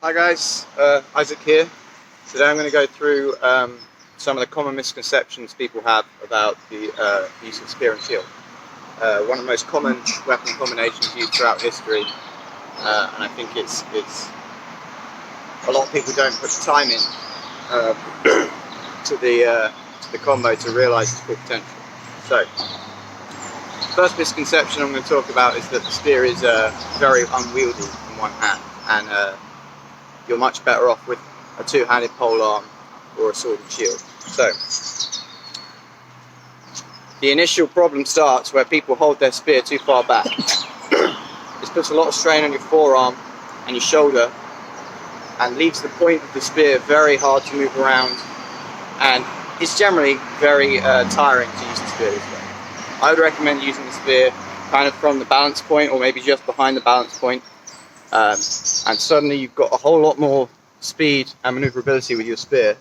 Hi guys, Isaac here. Today I'm going to go through some of the common misconceptions people have about the use of spear and shield. One of the most common weapon combinations used throughout history, and I think it's a lot of people don't put the time in to the combo to realise its full potential. So, first misconception I'm going to talk about is that the spear is very unwieldy in one hand, and you're much better off with a two-handed polearm or a sword and shield. So, the initial problem starts where people hold their spear too far back. This puts a lot of strain on your forearm and your shoulder and leaves the point of the spear very hard to move around, and it's generally very tiring to use the spear this way. I would recommend using the spear kind of from the balance point or maybe just behind the balance point. And suddenly you've got a whole lot more speed and maneuverability with your spear.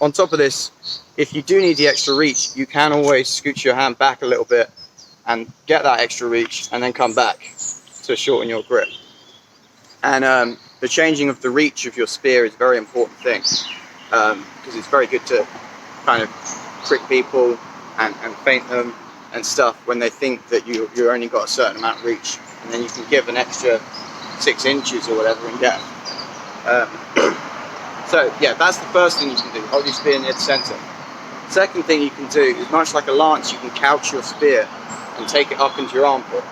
On top of this, if you do need the extra reach, you can always scoot your hand back a little bit and get that extra reach and then come back to shorten your grip. And the changing of the reach of your spear is a very important thing, because it's very good to kind of trick people and feint them and stuff when they think that you only got a certain amount of reach. And then you can give an extra 6 inches or whatever and get so yeah, that's the first thing you can do. Hold your spear near the center. Second thing you can do is, much like a lance, you can couch your spear and take it up into your armpit.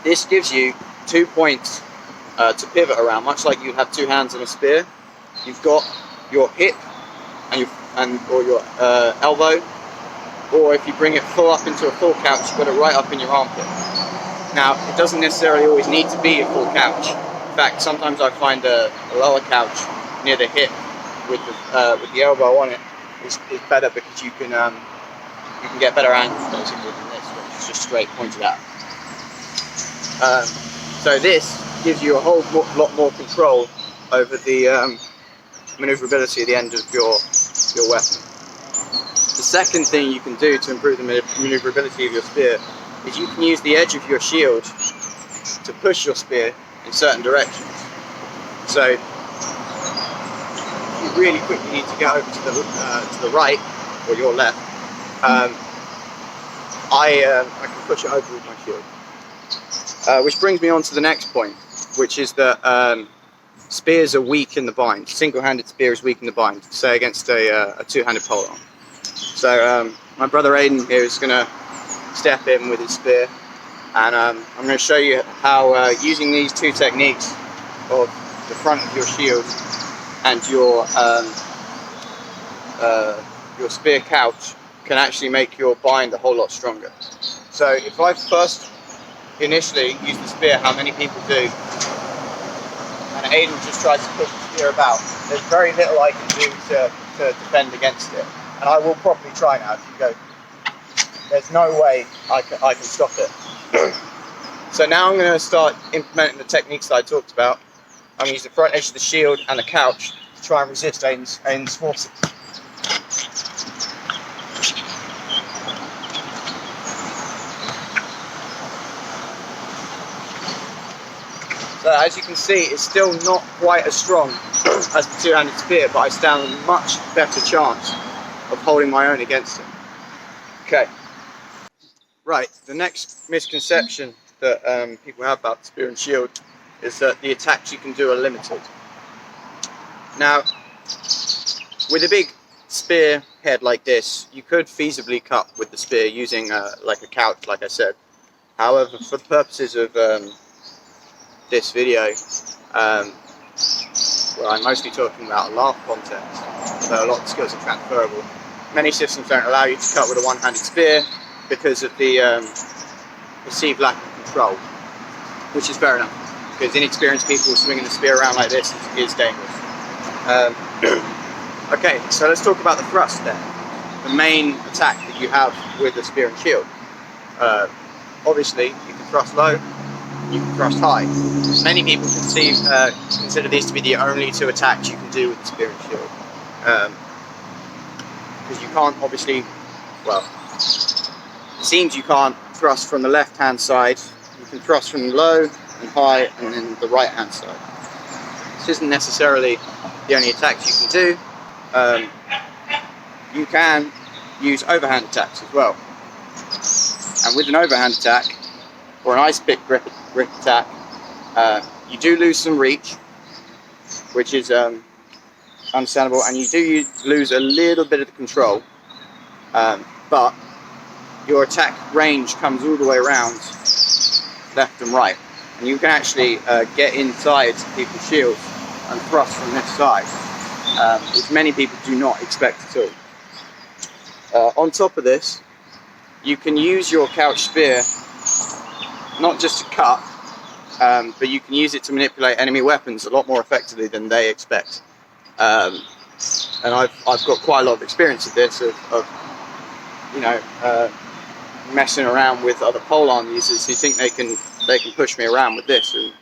This gives you 2 points to pivot around, much like you'd have two hands on a spear. You've got your hip or your elbow, or if you bring it full up into a full couch, you've got it right up in your armpit. Now, it doesn't necessarily always need to be a full couch. In fact, sometimes I find a lower couch near the hip with the elbow on it is better, because you can get better angles basically than this, which is just straight pointed out. So this gives you a whole lot more control over the maneuverability at the end of your weapon. The second thing you can do to improve the maneuverability of your spear is you can use the edge of your shield to push your spear in certain directions. So if you really quickly need to get over to the right or your left, I can push it over with my shield. Which brings me on to the next point, which is that spears are weak in the bind. Single-handed spear is weak in the bind, say against a two-handed polearm. So my brother Aiden here is going to step in with his spear, and I'm going to show you how using these two techniques of the front of your shield and your spear couch can actually make your bind a whole lot stronger. So if I first initially use the spear, how many people do, and Aiden just tries to push the spear about, there's very little I can do to defend against it, and I will probably try now. If you go, there's no way I can stop it. So now I'm going to start implementing the techniques that I talked about. I'm going to use the front edge of the shield and the couch to try and resist Aiden's forces. So as you can see, it's still not quite as strong as the two-handed spear, but I stand a much better chance of holding my own against it. Okay. Right, the next misconception that people have about spear and shield is that the attacks you can do are limited. Now, with a big spear head like this, you could feasibly cut with the spear using like a couch, like I said. However, for the purposes of this video, where I'm mostly talking about a laugh context, so a lot of skills are transferable, many systems don't allow you to cut with a one-handed spear because of the perceived lack of control, which is fair enough, because inexperienced people swinging the spear around like this is dangerous. Okay, so let's talk about the thrust then, the main attack that you have with the spear and shield. Obviously, you can thrust low, you can thrust high. Many people consider these to be the only two attacks you can do with the spear and shield, because you can't obviously, well, it seems you can't thrust from the left hand side. You can thrust from low, and high, and then the right hand side. This isn't necessarily the only attacks you can do. You can use overhand attacks as well. And with an overhand attack, or an ice pick grip attack, you do lose some reach, which is understandable, and you do lose a little bit of the control, but your attack range comes all the way around left and right, and you can actually get inside people's shields and thrust from this side, which many people do not expect at all. On top of this, you can use your couch spear not just to cut, but you can use it to manipulate enemy weapons a lot more effectively than they expect. And I've got quite a lot of experience with this, of messing around with other polearm users who think they can push me around with this, and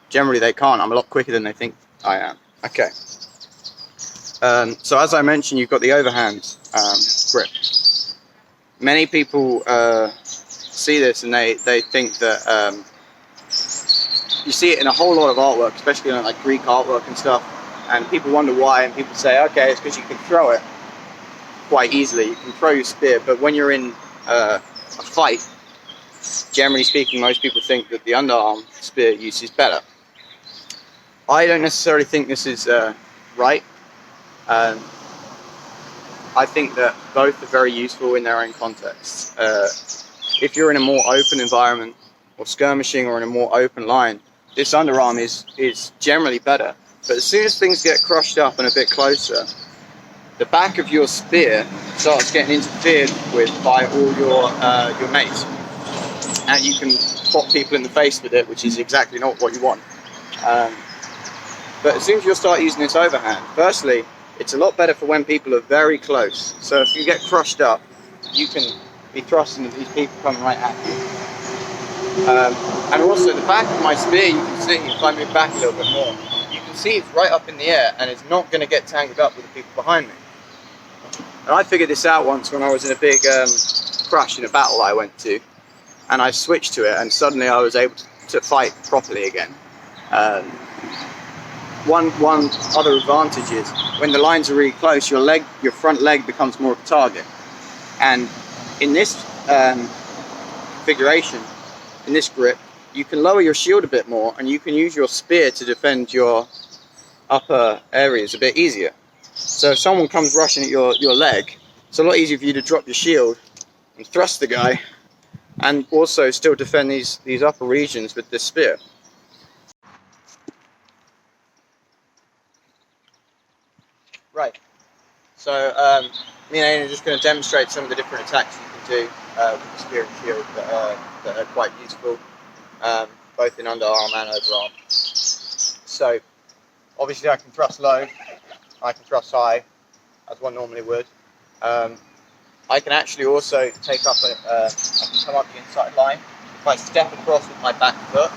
generally they can't. I'm a lot quicker than they think I am. Okay. So as I mentioned, you've got the overhand grip. Many people see this and they think that you see it in a whole lot of artwork, especially in like Greek artwork and stuff, and people wonder why, and people say, okay, it's because you can throw it quite easily. You can throw your spear, but when you're in a fight, generally speaking, most people think that the underarm spear use is better. I don't necessarily think this is right. I think that both are very useful in their own contexts. If you're in a more open environment, or skirmishing, or in a more open line, this underarm is generally better. But as soon as things get crushed up and a bit closer, the back of your spear starts getting interfered with by all your mates, and you can pop people in the face with it, which is exactly not what you want. But as soon as you'll start using this overhand, firstly, it's a lot better for when people are very close. So if you get crushed up, you can be thrusting at these people coming right at you. And also the back of my spear, you can see, if I move back a little bit more, you can see it's right up in the air, and it's not going to get tangled up with the people behind me. And I figured this out once when I was in a big crash in a battle I went to, and I switched to it, and suddenly I was able to fight properly again. One other advantage is when the lines are really close, your front leg becomes more of a target. And in this configuration, in this grip, you can lower your shield a bit more, and you can use your spear to defend your upper areas a bit easier. So if someone comes rushing at your leg, it's a lot easier for you to drop your shield and thrust the guy, and also still defend these upper regions with this spear. Right, so me and Aidan are just going to demonstrate some of the different attacks you can do with the spear and shield that are quite useful, both in underarm and overarm. So, obviously I can thrust low, I can thrust high, as one normally would. I can actually also take up I can come up the inside line. If I step across with my back foot,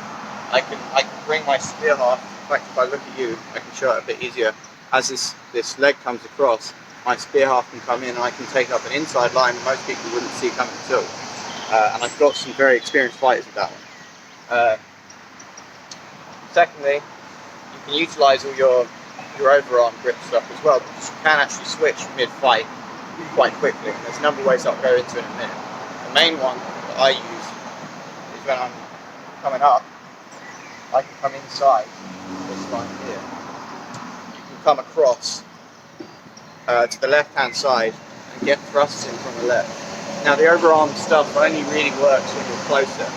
I can bring my spear half. In fact, if I look at you, I can show it a bit easier. As this leg comes across, my spear half can come in, and I can take up an inside line that most people wouldn't see coming at all. And I've got some very experienced fighters with that one. Secondly, you can utilise all your overarm grip stuff as well, because you can actually switch mid-fight quite quickly. There's a number of ways I'll go into in a minute. The main one that I use is when I'm coming up, I can come inside this line here. You can come across to the left-hand side and get thrusts in from the left. Now the overarm stuff only really works when you're closer.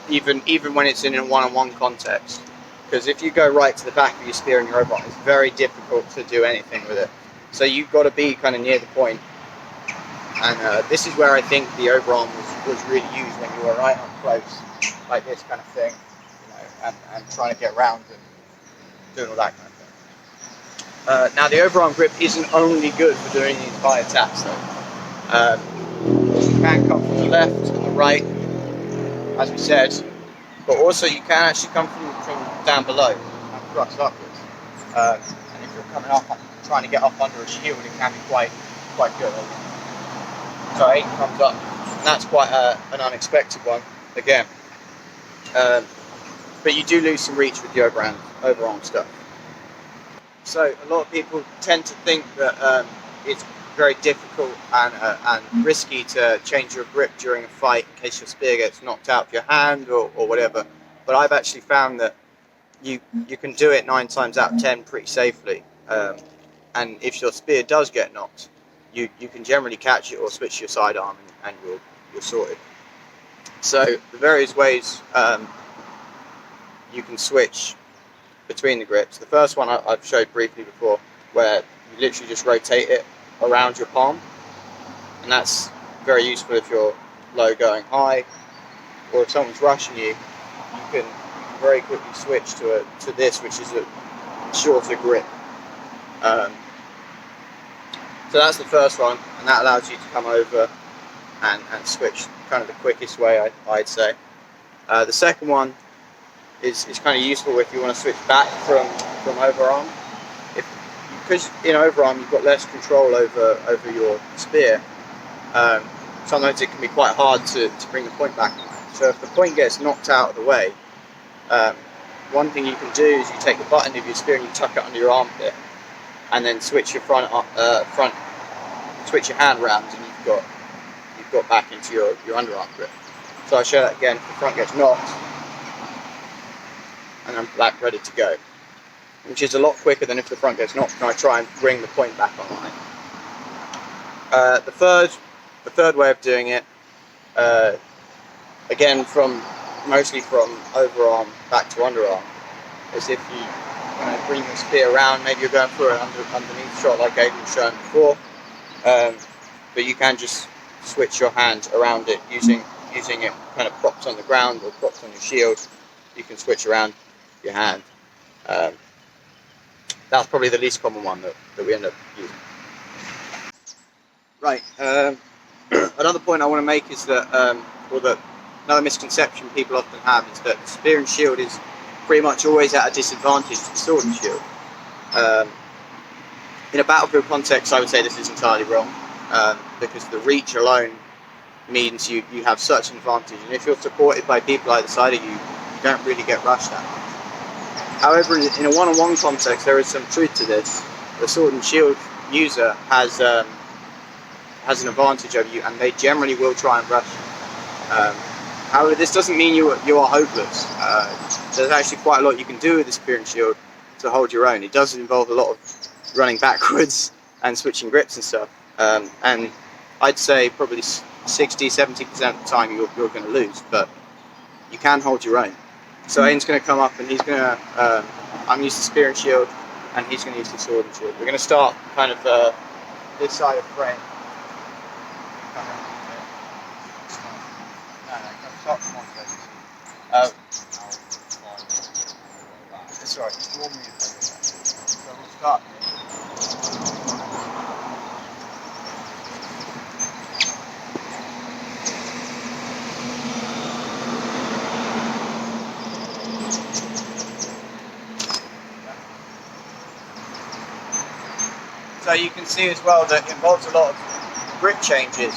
Even when it's in a one-on-one context. Because if you go right to the back of your spear and your overarm, it's very difficult to do anything with it. So you've got to be kind of near the point. And this is where I think the overarm was really used, when you were right up close, like this kind of thing, and trying to get around and doing all that kind of thing. Now the overarm grip isn't only good for doing these high attacks though. You can come from the left and the right, as we said, but also you can actually come from down below and thrust upwards. And if you're coming up, trying to get up under a shield, it can be quite good. So Aidan comes up and that's quite an unexpected one again. Um, but you do lose some reach with the overarm stuff. So a lot of people tend to think that it's very difficult and risky to change your grip during a fight in case your spear gets knocked out of your hand or whatever. But I've actually found that you can do it 9 times out of 10 pretty safely. And if your spear does get knocked, you can generally catch it or switch to your sidearm and you're sorted. So the various ways you can switch between the grips. The first one I've showed briefly before, where you literally just rotate it around your palm, and that's very useful if you're low going high, or if someone's rushing you, you can very quickly switch to this, which is a shorter grip. So that's the first one, and that allows you to come over and switch kind of the quickest way, I'd say. The second one is kind of useful if you want to switch back from overarm. Because in overarm you've got less control over your spear, sometimes it can be quite hard to bring the point back. So if the point gets knocked out of the way, one thing you can do is you take the button of your spear and you tuck it under your armpit, and then switch your switch your hand round, and you've got back into your underarm grip. So I'll show that again. If the front gets knocked, and I'm back ready to go, which is a lot quicker than if the front gets knocked and I try and bring the point back online. The third way of doing it, again mostly from overarm back to underarm, is if you kind of bring your spear around. Maybe you're going for an underneath shot like Aidan was showing before, but you can just switch your hand around it using it kind of propped on the ground or propped on your shield. You can switch around your hand. That's probably the least common one that we end up using. Right. Another point I want to make is that, another misconception people often have is that the spear and shield is pretty much always at a disadvantage to the sword and shield. In a battlefield context, I would say this is entirely wrong, because the reach alone means you have such an advantage, and if you're supported by people either side of you, you don't really get rushed at. However, in a one-on-one context, there is some truth to this. The sword and shield user has an advantage over you, and they generally will try and rush you. However, this doesn't mean you are hopeless. There's actually quite a lot you can do with the spear and shield to hold your own. It does involve a lot of running backwards and switching grips and stuff. And I'd say probably 60-70% of the time you're going to lose, but you can hold your own. So Aiden's going to come up and he's going to, I'm using the spear and shield, and he's going to use the sword and shield. We're going to start kind of this side of frame. Start from one side. Sorry, just warm me a bit. So we'll start here. So you can see as well that it involves a lot of grip changes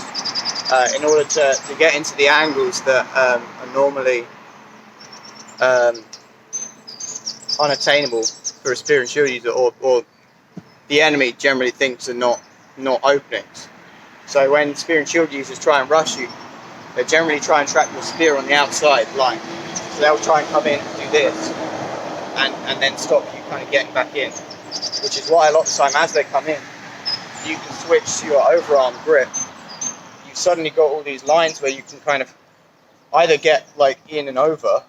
in order to get into the angles that are normally unattainable for a spear and shield user, or the enemy generally thinks are not openings. So when spear and shield users try and rush you, they generally try and trap your spear on the outside line. So they'll try and come in and do this, and then stop you kind of getting back in. Which is why a lot of the time as they come in, you can switch to your overarm grip. You've suddenly got all these lines where you can kind of either get like in and over,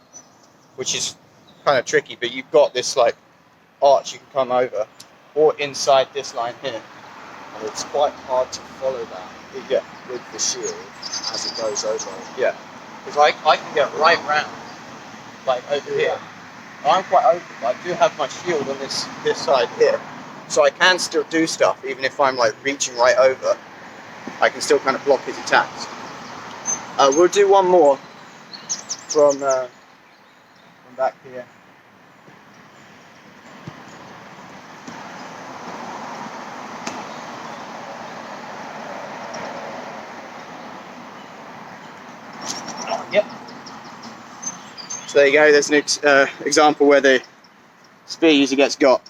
which is kind of tricky, but you've got this like arch you can come over, or inside this line here. And it's quite hard to follow that with the shield as it goes over. Yeah, because I can get right round, like over here. I'm quite open, but I do have my shield on this side here, so I can still do stuff even if I'm like reaching right over. I can still kind of block his attacks. We'll do one more from back here. So there you go, there's an example where the spear user gets got.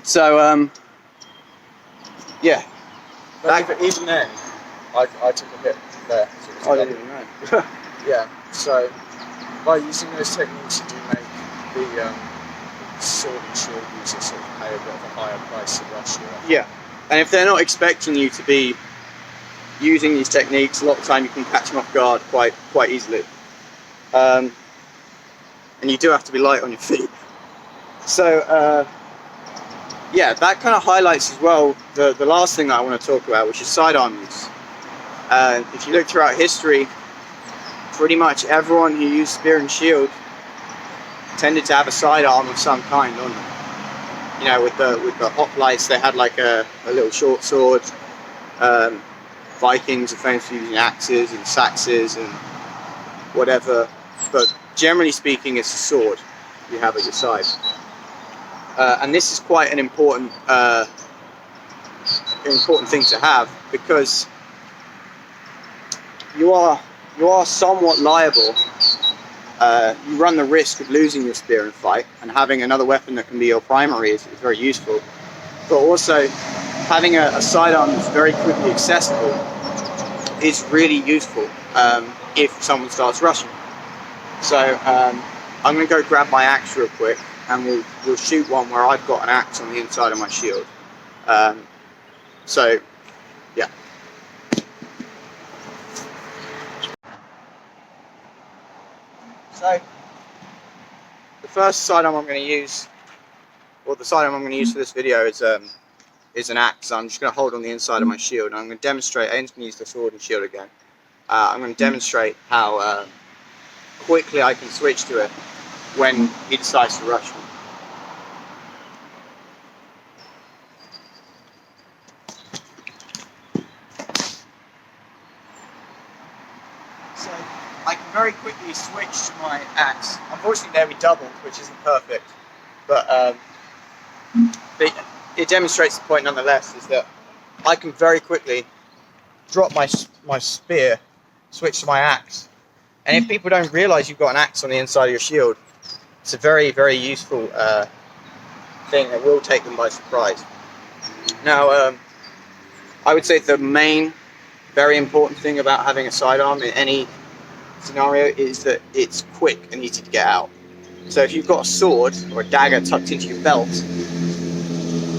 So, yeah. But even then, I took a hit there. I didn't even know. Yeah, so by using those techniques, you do make the sword and shield user sort of pay a bit of a higher price to rush you. Yeah, and if they're not expecting you to be using these techniques, a lot of the time you can catch them off guard quite easily. And you do have to be light on your feet. So, yeah, that kind of highlights as well the last thing that I want to talk about, which is sidearm use. If you look throughout history, pretty much everyone who used spear and shield tended to have a sidearm of some kind on them. You know, with the hoplites, they had like a little short sword. Vikings are famous for using axes and saxes and whatever, but generally speaking, it's a sword you have at your side. And this is quite an important thing to have, because you are somewhat liable. You run the risk of losing your spear in a fight, and having another weapon that can be your primary is very useful. But also, having a sidearm that's very quickly accessible is really useful if someone starts rushing. So I'm going to go grab my axe real quick, and we'll shoot one where I've got an axe on the inside of my shield. So, yeah. So, the first sidearm I'm going to use, or the sidearm I'm going to use for this video is an axe. So I'm just going to hold on the inside of my shield, and I'm going to demonstrate. Aiden's going to use the sword and shield again. I'm going to demonstrate how quickly I can switch to it when he decides to rush me. So I can very quickly switch to my axe. Unfortunately, there we doubled, which isn't perfect, but it demonstrates the point nonetheless, is that I can very quickly drop my spear, switch to my axe. And if people don't realise you've got an axe on the inside of your shield, it's a very, very useful thing that will take them by surprise. Now, I would say the main, very important thing about having a sidearm in any scenario is that it's quick and easy to get out. So if you've got a sword or a dagger tucked into your belt,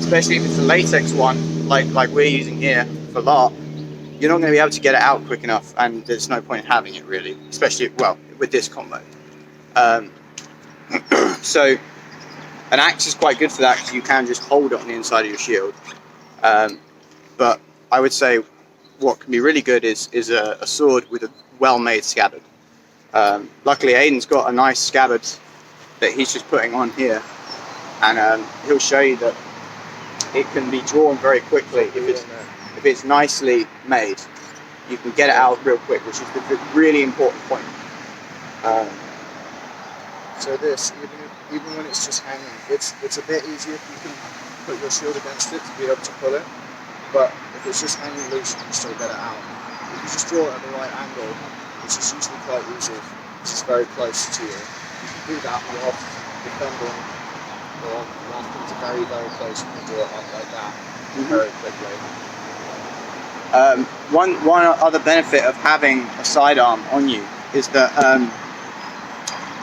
especially if it's a latex one, like we're using here for LARP, you're not going to be able to get it out quick enough, and there's no point in having it really, especially, well, with this combo. So an axe is quite good for that, because you can just hold it on the inside of your shield. But I would say what can be really good is a sword with a well-made scabbard. Luckily Aiden's got a nice scabbard that he's just putting on here, and he'll show you that it can be drawn very quickly if it's nicely made. You can get it out real quick, which is the really important point. So this, even when it's just hanging, it's a bit easier if you can put your shield against it to be able to pull it. But if it's just hanging loose, you can still get it out. If you just draw it at the right angle, which is usually quite easy, which is very close to you, you can do that whilst defending, or whilst things are very, very close, you can draw it up like that very quickly. One other benefit of having a sidearm on you is that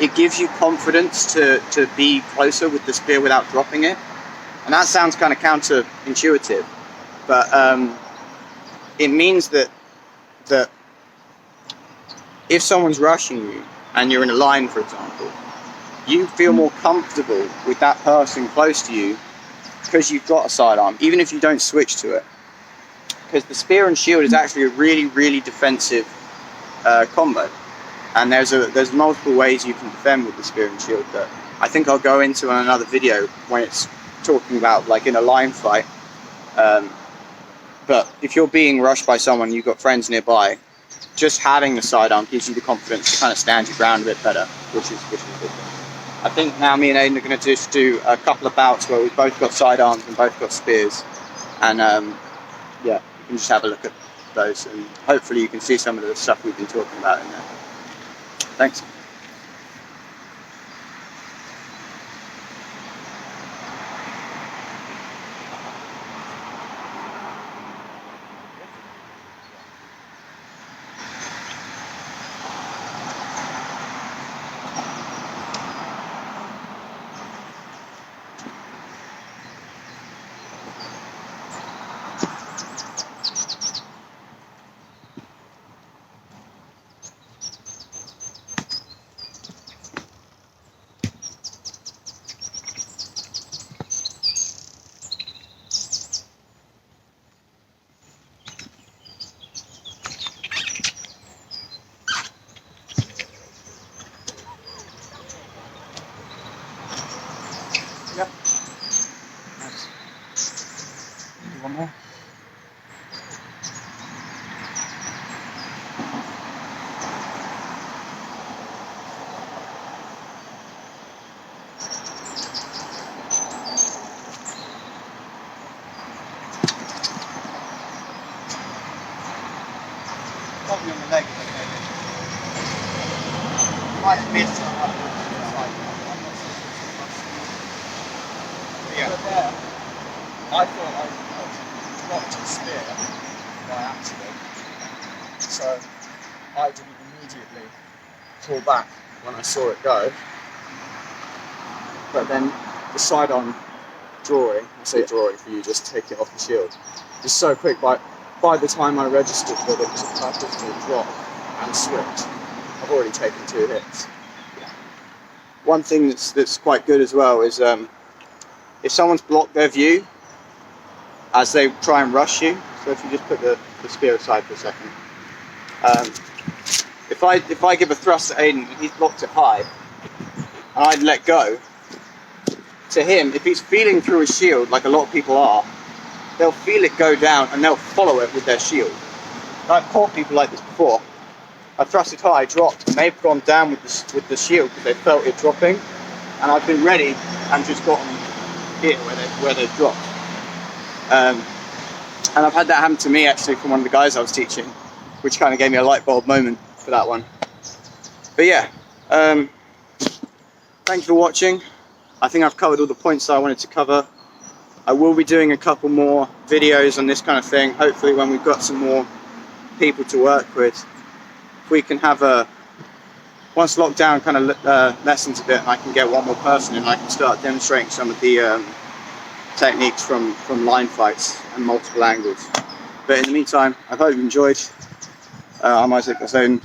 it gives you confidence to be closer with the spear without dropping it. And that sounds kind of counterintuitive, but it means that if someone's rushing you and you're in a line, for example, you feel more comfortable with that person close to you because you've got a sidearm, even if you don't switch to it. Because the spear and shield is actually a really, really defensive combo, and there's multiple ways you can defend with the spear and shield that I think I'll go into in another video when it's talking about like in a line fight. But if you're being rushed by someone, you've got friends nearby, just having the sidearm gives you the confidence to kind of stand your ground a bit better, which is good. I think now me and Aiden are going to just do a couple of bouts where we've both got sidearms and both got spears, and yeah, you can just have a look at those, and hopefully you can see some of the stuff we've been talking about in there. Thanks. might have missed on like the side. I'm not sure if it's across. Yeah. But there, I thought I dropped a spear by accident, so I didn't immediately pull back when I saw it go. But then the side-on drawing, I say drawing for you, just take it off the shield, is so quick. By the time I registered that it was a purposeful drop and switch, I've already taken 2 hits. One thing that's quite good as well is if someone's blocked their view as they try and rush you, so if you just put the spear aside for a second, if I give a thrust to Aiden and he's blocked it high, and I'd let go, to him, if he's feeling through his shield, like a lot of people are, they'll feel it go down and they'll follow it with their shield. And I've caught people like this before. I thrusted high, dropped, and they've gone down with the shield because they felt it dropping, and I've been ready and just gotten hit where they've dropped. And I've had that happen to me actually from one of the guys I was teaching, which kind of gave me a light bulb moment for that one. But yeah, thank you for watching. I think I've covered all the points that I wanted to cover. I will be doing a couple more videos on this kind of thing, hopefully when we've got some more people to work with. If we can have once lockdown kind of lessens a bit and I can get one more person and I can start demonstrating some of the techniques from line fights and multiple angles. But in the meantime, I hope you enjoyed. I'm Isaac Zone.